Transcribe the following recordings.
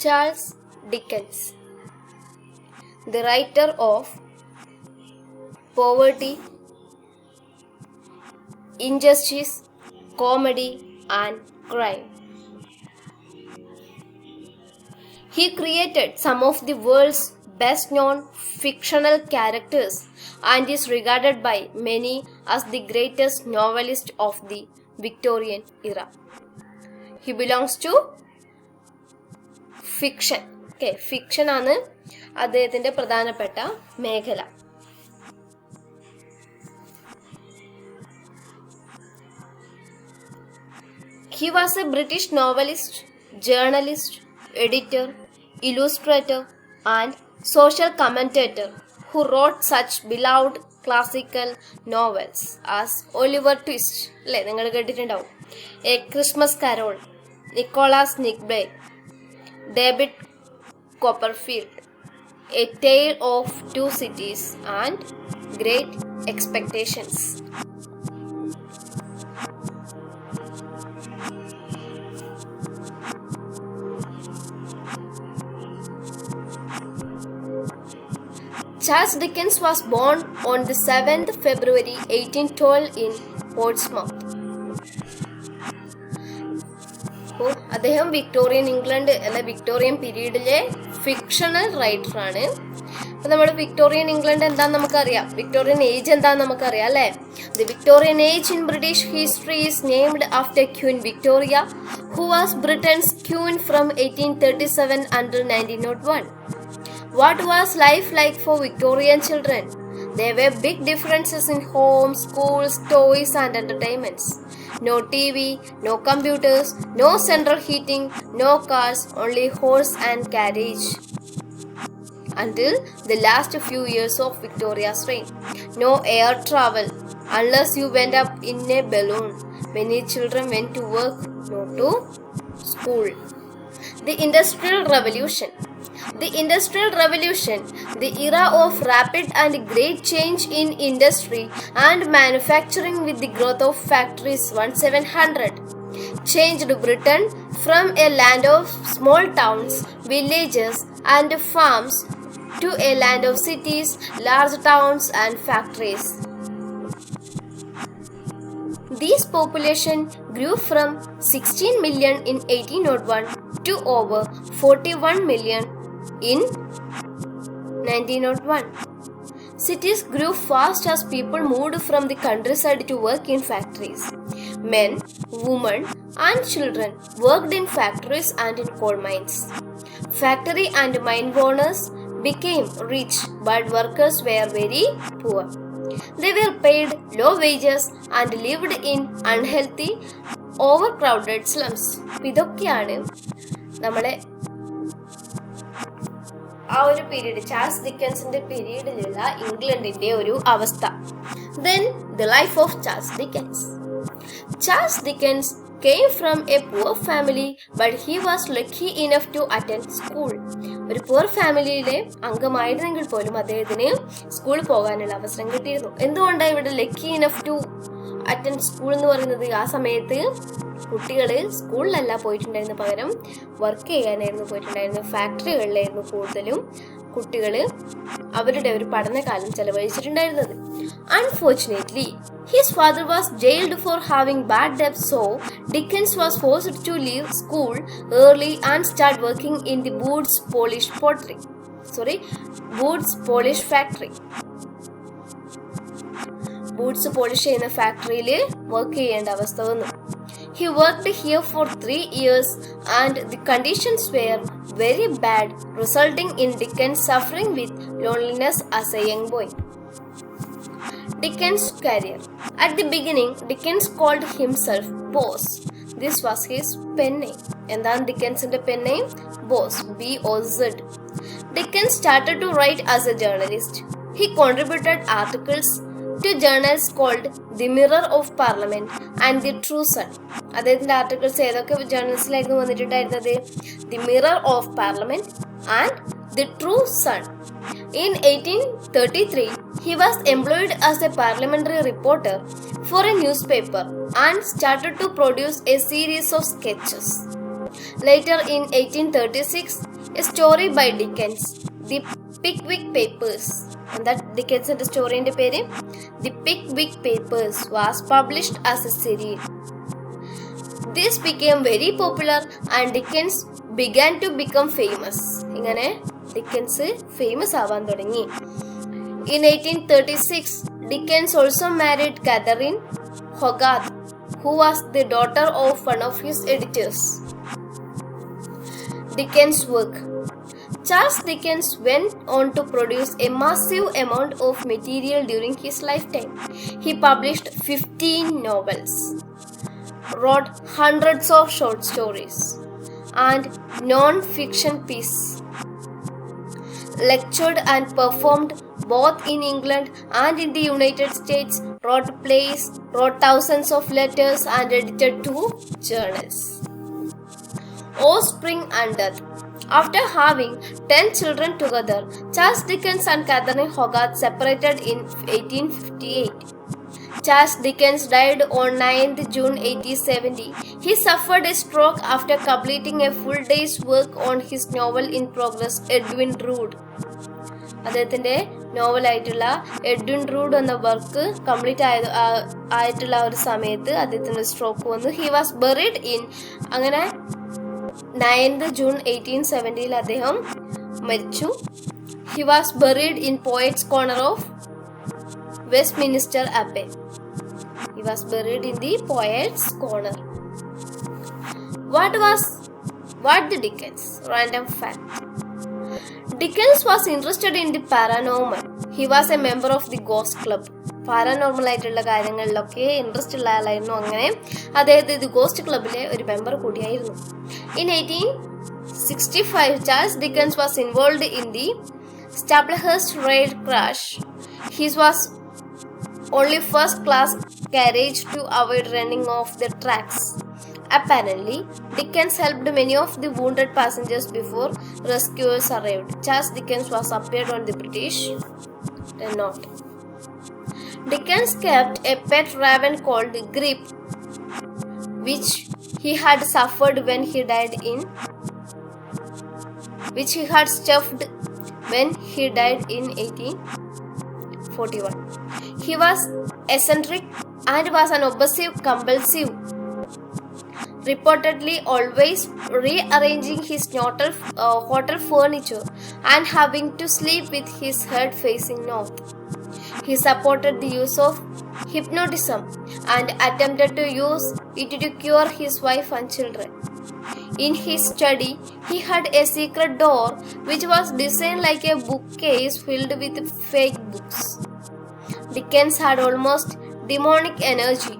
Charles Dickens, the writer of Poverty, Injustice, Comedy and Crime. He created some of the world's best-known fictional characters and is regarded by many as the greatest novelist of the Victorian era. He belongs to fiction. Okay, fiction ആണ് അദ്ദേഹത്തിന്റെ പ്രധാനപ്പെട്ട മേഖല. He was a British novelist, journalist, editor, illustrator and social commentator who wrote such beloved classical novels as Oliver Twist, അല്ലേ, നിങ്ങൾ കേട്ടിട്ടുണ്ടാവും, A Christmas Carol, Nicholas Nickleby, David Copperfield, A Tale of Two Cities and Great Expectations. Charles Dickens was born on the 7th February 1812 in Portsmouth. അദ്ദേഹം Victorian England അല്ലെ Victorian പീരീഡിലെ fictional writer ആണ്. അപ്പൊ നമ്മൾ Victorian England എന്താന്ന് നമുക്കറിയാം, Victorian age എന്താന്ന് നമുക്കറിയാം അല്ലെ. The Victorian age in British history is named after Queen Victoria, who was Britain's queen from 1837 until 1901. What was life like for Victorian children? There were big differences in homes, schools, toys and entertainments. No TV, no computers, no central heating, no cars, only horse and carriage. Until the last few years of Victoria's reign. No air travel, unless you went up in a balloon. Many children went to work, not to school. The Industrial Revolution. The Industrial Revolution, the era of rapid and great change in industry and manufacturing with the growth of factories 1700, changed Britain from a land of small towns, villages and farms to a land of cities, large towns and factories. This population grew from 16 million in 1801 to over 41 million in 1901. Cities grew fast as people moved from the countryside to work in factories. Men, women and children worked in factories and in coal mines. Factory and mine owners became rich, but workers were very poor. They were paid low wages and lived in unhealthy, overcrowded slums. ഇതൊക്കെയാണ് നമ്മളെ ആ ഒരു period, Charles ഡിക്കൻസിന്റെ പീരീഡിലുള്ള ഇംഗ്ലണ്ടിന്റെ ഒരു അവസ്ഥ. Then the life of Charles Dickens. Charles Dickens came from a poor family, but he was lucky enough to attend school. ഒരു poor ഫാമിലിയിലെ അംഗമായിരുന്നെങ്കിൽ പോലും അദ്ദേഹത്തിന് സ്കൂളിൽ പോകാനുള്ള അവസരം കിട്ടിയിരുന്നു. എന്തുകൊണ്ടാണ് ഇവിടെ lucky enough to attend school എന്ന് പറയുന്നത്? ആ സമയത്ത് കുട്ടികൾ സ്കൂളിലല്ല പോയിട്ടുണ്ടായിരുന്നു, പകരം വർക്ക് ചെയ്യാനായിരുന്നു പോയിട്ടുണ്ടായിരുന്നു. ഫാക്ടറികളിലായിരുന്നു കൂടുതലും കുട്ടികൾ അവരുടെ ഒരു പഠനകാലം ചെലവഴിച്ചിട്ടുണ്ടായിരുന്നത്. Unfortunately, his father was jailed for having bad debts, so Dickens was forced to leave school early and start working in the Boots Polish factory. Boots polish ചെയ്യുന്ന ഫാക്ടറിയിൽ വർക്ക് ചെയ്യേണ്ട അവസ്ഥ വന്നു. He worked here for 3 years and the conditions were very bad, resulting in Dickens suffering with loneliness as a young boy. Dickens' career. At the beginning, Dickens called himself Boss. This was his pen name. എന്താണ് ഡിക്കൻസിന്റെ pen name? Boss, B-O-Z. Dickens started to write as a journalist. He contributed articles to journals called The Mirror of Parliament and The True Sun. അദ്ദേഹത്തിന്റെ articles ഏതൊക്കെ ജേർണൽസിലായിരുന്നു വന്നിട്ടുണ്ടായിരുന്നത്? The Mirror of Parliament and The True Sun. In 1833, he was employed as a parliamentary reporter for a newspaper and started to produce a series of sketches. Later in 1836, A story by Dickens, The Pickwick Papers. And that Dickens and the story in the peri, The Pickwick Papers, was published as a series. This became very popular and Dickens began to become famous. ingane Dickens famous avan thodungi. In 1836, Dickens also married Catherine Hogarth, who was the daughter of one of his editors. Dickens' work. Charles Dickens went on to produce a massive amount of material during his lifetime. He published 15 novels, wrote hundreds of short stories and non-fiction pieces, lectured and performed both in England and in the United States, wrote plays, wrote thousands of letters and edited 2 journals. Offspring and Death. After having 10 children together, Charles Dickens and Catherine Hogarth separated in 1858. Charles Dickens died on 9th June 1870. He suffered a stroke after completing a full day's work on his novel in progress, Edwin Drood. അദ്ദേഹത്തിൻ്റെ നോവലായിട്ടുള്ള Edwin rude എന്ന work complete ആയിട്ടുള്ള ഒരു സമയത്ത് അദ്ദേഹത്തിന് stroke വന്നു. He was buried in അങ്ങനെ 9th June 1870 അദ്ദേഹം മരിച്ചു. He was buried in Poets' Corner of Westminster Abbey. He was buried in the Poets' Corner. What the Dickens? Random fact. Dickens was interested in the paranormal. He was a member of the Ghost Club. Paranormal ആയിട്ടുള്ള കാര്യങ്ങളിലൊക്കെ interest ഉള്ള ആളായിരുന്നു. അങ്ങനെ അദ്ദേഹത്തെ ഇത് ghost ക്ലബിലെ ഒരു member കൂടിയായിരുന്നു. In 1865, Charles Dickens was involved in the Staplehurst rail crash. His was only first class carriage to avoid running off the tracks. Apparently, Dickens helped many of the wounded passengers before rescuers arrived. Charles Dickens was appeared on the British note. Dickens kept a pet raven called Grip, which he had stuffed when he died in 1841. He was eccentric and was an obsessive compulsive, reportedly always rearranging his hotel furniture and having to sleep with his head facing north. He supported the use of hypnotism and attempted to use it to cure his wife and children. In his study, he had a secret door which was designed like a bookcase filled with fake books. Dickens had almost demonic energy.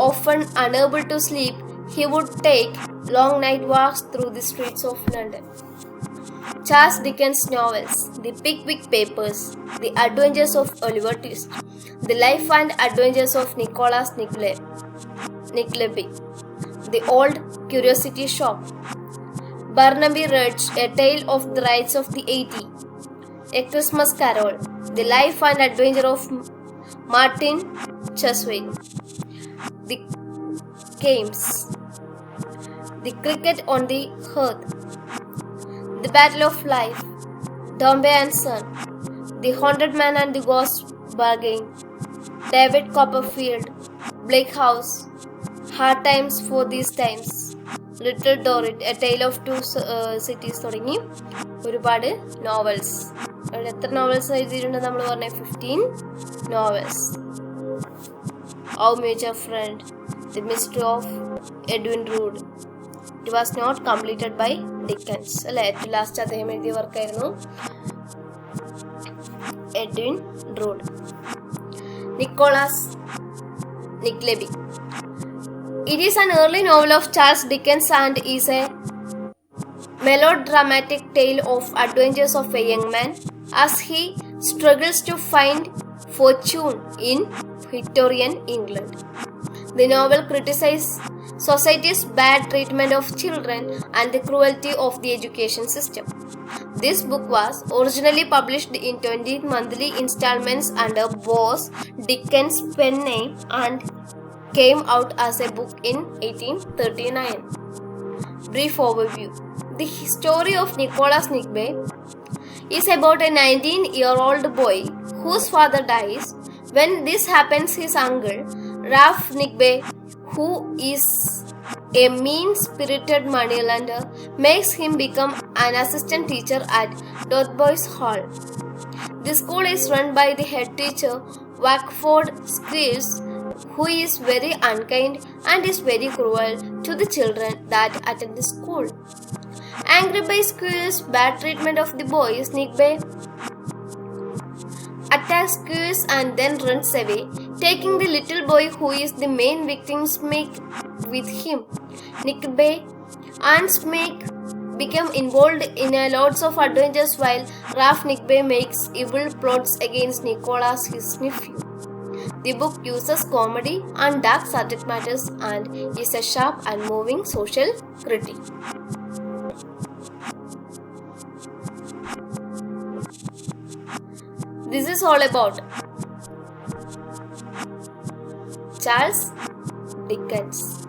Often unable to sleep, he would take long night walks through the streets of London. Charles Dickens' novels, The Pickwick Papers, The Adventures of Oliver Twist, The Life and Adventures of Nicholas Nickleby, The Old Curiosity Shop, Barnaby Rudge, A Tale of the Rides of the 80s, A Christmas Carol, The Life and Adventure of Martin Chuzzlewit, The Games, The Cricket on the Hearth, The Battle of Life, Dombey and Son, The Haunted Man and the Ghost Bargain, David Copperfield, Bleak House, Hard Times for These Times, Little Dorrit, A Tale of Two Cities തുടങ്ങി ഒരുപാട് novels. അവിടെ എത്ര novels എഴുതിയിട്ടുണ്ട് നമ്മൾ പറഞ്ഞ 15 novels. How Much a Friend, The Mystery of Edwin Drood. It was not completed by Dickens. അല്ലെ, ഏറ്റവും last അദ്ദേഹം എഴുതിയ വർക്കായിരുന്നു Edwin Drood. Nicholas Nickleby. It is an early novel of Charles Dickens and is a melodramatic tale of adventures of a young man as he struggles to find fortune in Victorian England. The novel criticizes society's bad treatment of children and the cruelty of the education system. This book was originally published in 20 monthly installments under Boz Dickens' pen name and came out as a book in 1839. Brief overview. The story of Nicholas Nickleby is about a 19-year-old boy whose father dies. When this happens, his uncle, Ralph Nickleby, who is a mean-spirited moneylender, makes him become an assistant teacher at Dotheboys Hall. The school is run by the head teacher, Wackford Squeers, who is very unkind and is very cruel to the children that attend the school. Angry by Squeers' bad treatment of the boys, Nickleby attacks Squeers and then runs away, taking the little boy who is the main victim Smeek with him. Nickleby and Smeek become involved in lots of adventures while Ralph Nickleby makes evil plots against Nicholas, his nephew. The book uses comedy and dark subject matters and is a sharp and moving social critique. This is all about Charles Dickens.